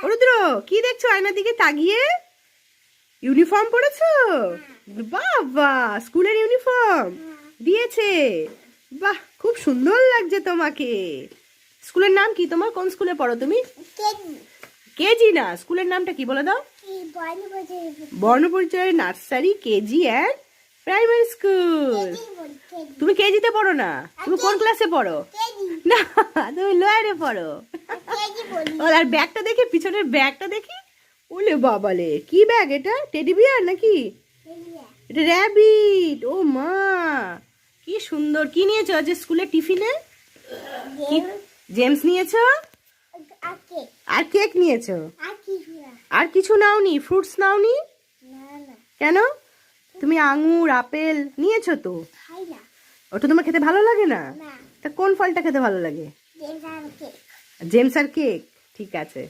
রুদ্র, কি দেখছো আয়নার দিকে তাকিয়ে? ইউনিফর্ম পরেছো? বাবা, স্কুলের ইউনিফর্ম দিয়েছে। বাহ, খুব সুন্দর লাগছে তোমাকে। স্কুলের নাম কি তোমার? কোন স্কুলে পড়ো তুমি? কেজি না, স্কুলের নামটা কি বলে দাও? Barnaparichay nursery KG and primary school. তুমি কেজিতে পড়ো না, তুমি কোন ক্লাসে পড়ো? না, তুমি লোয়ারে পড়ো। আর ব্যাগটা দেখি, পিছনের ব্যাগটা দেখি। ওলে বাবালে, কি ব্যাগ এটা? টেডি বিয়ার নাকি? এটা র্যাবিট। ও মা, কি সুন্দর। কি নিয়েছো আজ স্কুলে টিফিনে? জেমস নিয়েছো? আর কেক নিয়েছো? আর কিছু নাওনি? ফ্রুটস নাওনি কেন? তুমি আঙুর আপেল নিয়েছো তো? ওটা তোমার খেতে ভালো লাগে না? তা কোন ফলটা খেতে ভালো লাগে? জেমস আর কেক। ঠিক আছে।